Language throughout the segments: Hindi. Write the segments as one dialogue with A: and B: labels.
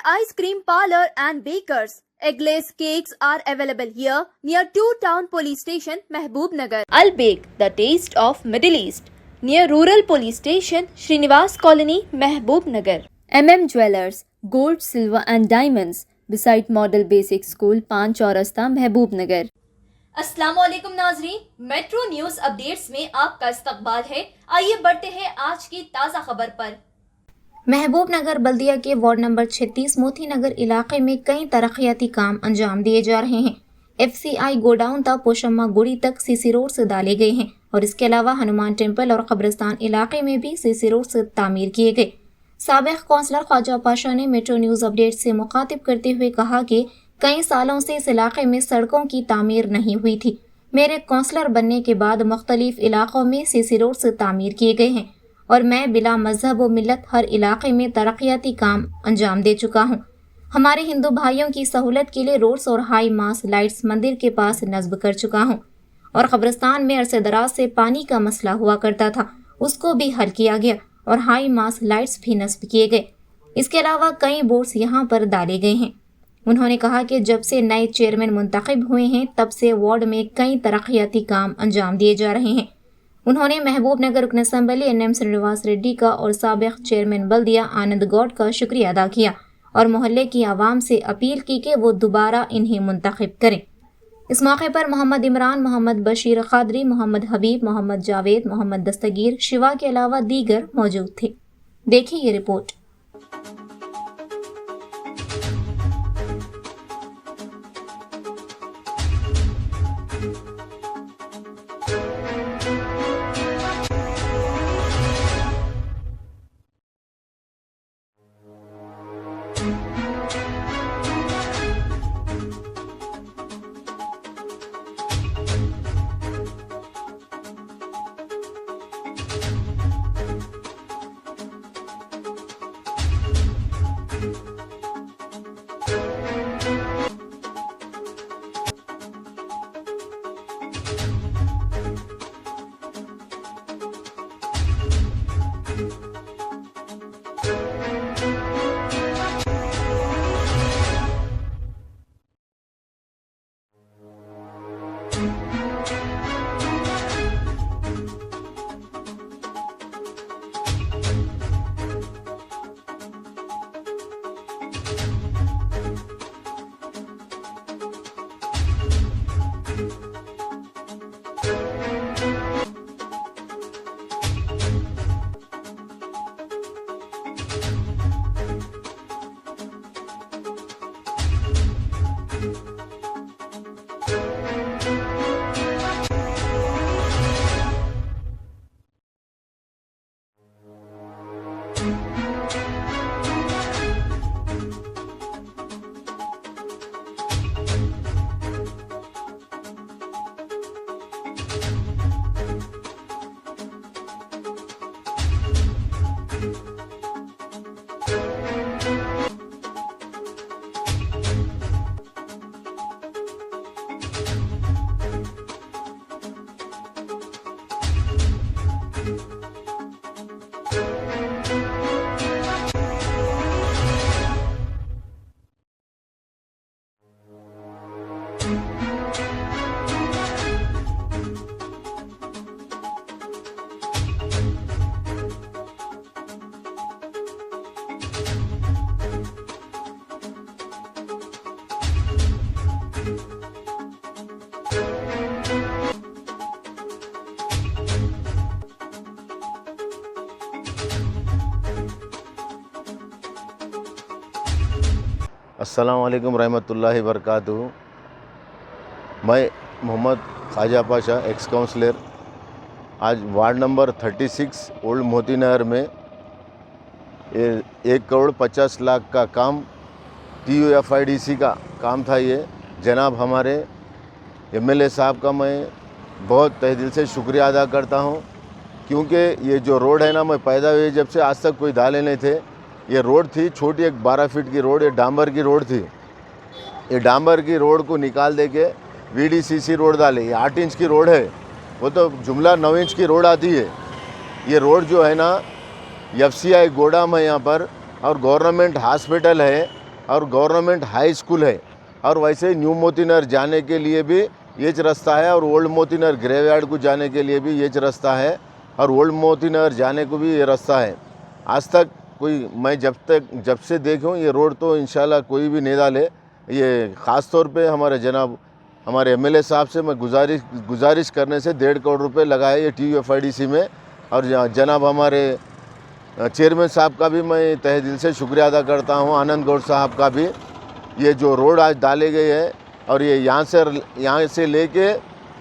A: Ice Cream Parlor and Bakers. Eggless cakes are available here near 2 Town Police Station, Mehboob-Nagar. Al Bake, the taste of Middle East, near Rural Police Station, Srinivas Colony, Mehboob-Nagar. Jewellers, Gold, Silver and Diamonds, beside Model Basic School, पान चौरस्ता, महबूब-नगर. अस्सलामुअलैकुम नाजरीन, मेट्रो न्यूज अपडेट्स में आपका इस्तकबाल है. आइए बढ़ते हैं आज की ताज़ा खबर पर.
B: महबूब-नगर बल्दिया के वार्ड नंबर 36 मोती नगर इलाके में कई तरक्याती काम अंजाम दिए जा रहे हैं. FCI गोडाउन तक पोशम्मा गुड़ी तक सीसी रोड से डाले गए हैं और इसके अलावा हनुमान टेम्पल और कब्रिस्तान इलाके में भी सीसी रोड से तामीर किए गए. साबिक कौंसलर ख्वाजा पाशा ने मेट्रो न्यूज अपडेट से मुखातिब करते हुए कहा कि कई सालों से इस इलाके में सड़कों की तामीर नहीं हुई थी. मेरे कौंसलर बनने के बाद मुख्तलिफ इलाकों में सीसी रोड से तामीर किए गए हैं और मैं बिला मजहब व मिलत हर इलाके में तरक्याती काम अंजाम दे चुका हूँ. हमारे हिंदू भाइयों की सहूलत के लिए रोड्स और हाई मास लाइट्स मंदिर के पास नस्ब कर चुका हूँ और कब्रिस्तान में अरसे दराज से पानी का मसला हुआ करता था, उसको भी हल किया गया और हाई मास लाइट्स भी नस्ब किए गए. इसके अलावा कई बोर्ड्स यहाँ पर डाले गए हैं. उन्होंने कहा कि जब से नए चेयरमैन मुंतखब हुए हैं तब से वार्ड में कई तरक्याती काम अंजाम दिए जा रहे हैं. उन्होंने महबूब नगर रुकन असम्बली NM श्रीनिवास रेड्डी का और साबिक चेयरमैन बल्दिया आनंद गौड का शुक्रिया अदा किया और मोहल्ले की आवाम से अपील की कि वो दोबारा इन्हें मुंतखब करें. इस मौके पर मोहम्मद इमरान, मोहम्मद बशीर कादरी, मोहम्मद हबीब, मोहम्मद जावेद, मोहम्मद दस्तगीर, शिवा के अलावा दीगर मौजूद थे. देखिए ये रिपोर्ट.
C: अस्सलाम वालेकुम रहमतुल्लाहि बरकातुहू. मैं मोहम्मद ख्वाजा पाशा, एक्स काउंसलर, आज ward number 36 old Moti Nagar में 1,50,00,000 का काम TUFIDC का काम था. ये जनाब हमारे MLA साहब का मैं बहुत तहे दिल से शुक्रिया अदा करता हूँ, क्योंकि ये जो रोड है ना, मैं पैदा हुए जब से आज तक कोई डाले नहीं थे. ये रोड थी छोटी, एक 12 फीट की रोड, ये डांबर की रोड थी. ये डांबर की रोड को निकाल दे के VDCC रोड डाले. ये 8 इंच की रोड है, वो तो जुमला 9 इंच की रोड आती है. ये रोड जो है ना, FCI गोडाम है यहाँ पर और गवर्नमेंट हॉस्पिटल है और गवर्नमेंट हाई स्कूल है। और वैसे ही न्यू मोतीनगर जाने के लिए भी ये रास्ता है और ओल्ड मोतीनगर ग्रेवयार्ड को जाने के लिए भी ये रास्ता है और ओल्ड मोतीनगर जाने को भी ये रास्ता है। आज तक कोई मैं जब से देखूँ ये रोड तो इंशाल्लाह कोई भी नहीं डाले। ये ख़ास तौर पे हमारे एमएलए साहब से मैं गुजारिश करने से 1.5 करोड़ रुपए लगाए ये TUFIDC में। और जनाब हमारे चेयरमैन साहब का भी मैं तहे दिल से शुक्रिया अदा करता हूँ, आनंद गौड़ साहब का भी। ये जो रोड आज डाले गए है और ये यहाँ से लेके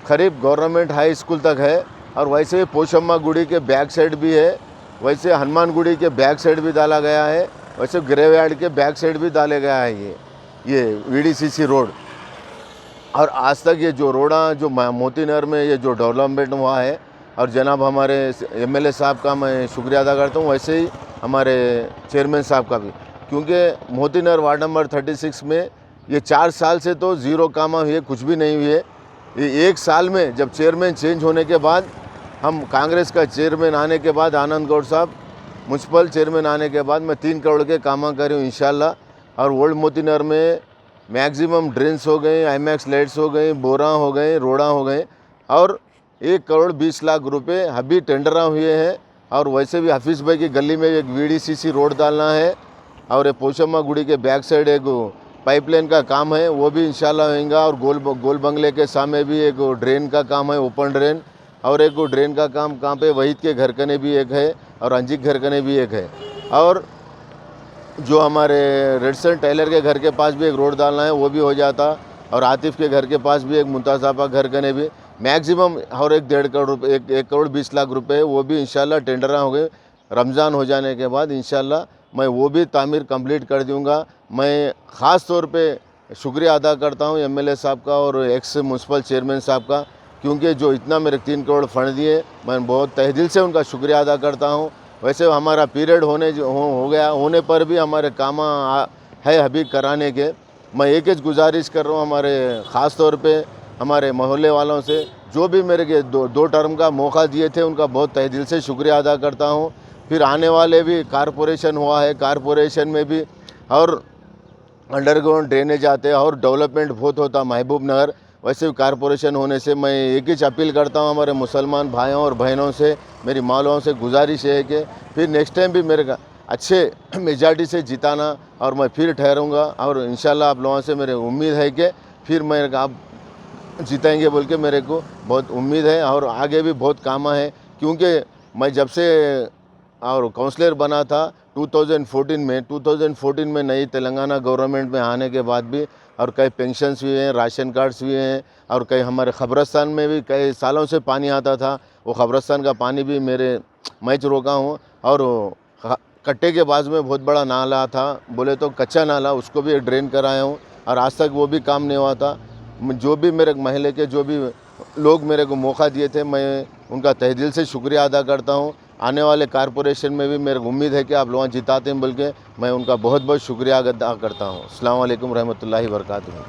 C: करीब गवर्नमेंट हाई स्कूल तक है। और वैसे पोशम्मा गुड़ी के बैक साइड भी है, वैसे हनुमान गुड़ी के बैक साइड भी डाला गया है, वैसे ग्रेवयार्ड के बैक साइड भी डाले गया है ये VDCC रोड। और आज तक ये जो रोडा जो मोतीनगर में ये जो डेवलपमेंट हुआ है और जनाब हमारे एमएलए साहब का मैं शुक्रिया अदा करता हूँ, वैसे ही हमारे चेयरमैन साहब का भी। क्योंकि मोतीनगर वार्ड नंबर 36 में ये 4 साल से तो ज़ीरो काम हुए, कुछ भी नहीं हुए। ये 1 साल में जब चेयरमैन चेंज होने के बाद, हम कांग्रेस का चेयरमैन आने के बाद, आनंद गौड़ साहब म्यूनसिपल चेयरमैन आने के बाद मैं 3 करोड़ के काम कर रही हूँ इंशाल्लाह। और ओल्ड मोतीनगर में मैक्सिमम ड्रेन्स हो गए, IMAX लाइट्स हो गई, बोरा हो गए, रोड़ा हो गए और 1 करोड़ 20 लाख रुपए अभी टेंडर हुए हैं। और वैसे भी हफीज़ भाई की गली में एक VDCC रोड डालना है और ये पोशम्मा गुड़ी के बैक साइड एक पाइपलाइन का काम है, वो भी इंशाल्लाह होगा। और गोल बंगले के सामने भी एक ड्रेन का काम है, ओपन ड्रेन। और एक ड्रेन का काम कहाँ पे, वहीद के घर कने भी एक है और अंजिक घर कने भी एक है। और जो हमारे रेडसन टेलर के घर के पास भी एक रोड डालना है, वो भी हो जाता। और आतिफ के घर के पास भी एक मुंताज़ापा घर कने भी मैक्सिमम और 1.5 करोड़ रुपये 1 करोड़ 20 लाख रुपए, वो भी इंशाल्लाह टेंडर हो गए। रमज़ान हो जाने के बाद इंशाल्लाह मैं वो भी तामीर कंप्लीट कर दूँगा। मैं ख़ास तौर पे शुक्रिया अदा करता हूँ एमएलए साहब का और एक्स म्यूनसिपल चेयरमैन साहब का, क्योंकि जो इतना मेरे 3 करोड़ फंड दिए, मैं बहुत तहे दिल से उनका शुक्रिया अदा करता हूँ। वैसे हमारा पीरियड होने पर भी हमारे काम है अभी कराने के। मैं एक गुजारिश कर रहा हूँ हमारे ख़ास तौर पे हमारे मोहल्ले वालों से, जो भी मेरे के दो टर्म का मौका दिए थे, उनका बहुत तहे दिल से शुक्रिया अदा करता हूँ। फिर आने वाले भी कारपोरेशन हुआ है, कारपोरेशन में भी और अंडरग्राउंड ड्रेनेज आते हैं और डेवलपमेंट बहुत होता महबूब नगर। वैसे भी कारपोरेशन होने से मैं एक ही अपील करता हूँ हमारे मुसलमान भाइयों और बहनों से, मेरी मालों से गुजारिश है कि फिर नेक्स्ट टाइम भी मेरे अच्छे मेजॉरिटी से जिताना और मैं फिर ठहरूँगा। और इंशाल्लाह आप लोगों से मेरे उम्मीद है कि फिर मेरे आप जीतेंगे बोल के मेरे को बहुत उम्मीद है। और आगे भी बहुत काम है, क्योंकि मैं जब से और काउंसलर बना था 2014 में नई तेलंगाना गवर्नमेंट में आने के बाद भी और कई पेंशन्स हुए हैं, राशन कार्ड्स हुए हैं। और कई हमारे खबरस्तान में भी कई सालों से पानी आता था, वो खबरस्तान का पानी भी मैं रोका हूँ। और कट्टे के बाजू में बहुत बड़ा नाला था, बोले तो कच्चा नाला, उसको भी ड्रेन कराया हूँ और आज तक वो भी काम नहीं हुआ था। जो भी मेरे महल्ले के जो भी लोग मेरे को मौका दिए थे, मैं उनका तहे दिल से शुक्रिया अदा करता हूँ। आने वाले कारपोरेशन में भी मेरे को उम्मीद है कि आप लोग जिताते हैं बोल के मैं उनका बहुत बहुत शुक्रिया अदा करता हूँ। अस्सलाम वालेकुम रहमतुल्लाहि व बरकातुहू।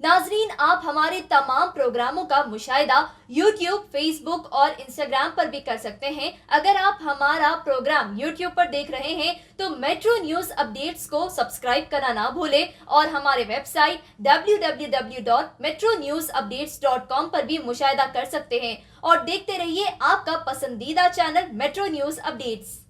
A: नाजरीन, आप हमारे तमाम प्रोग्रामों का मुशाहिदा YouTube, Facebook और Instagram पर भी कर सकते हैं। अगर आप हमारा प्रोग्राम YouTube पर देख रहे हैं तो मेट्रो न्यूज अपडेट्स को सब्सक्राइब करना ना भूलें और हमारे वेबसाइट www.metronewsupdates.com पर भी मुशाहिदा कर सकते हैं। और देखते रहिए आपका पसंदीदा चैनल मेट्रो न्यूज अपडेट्स।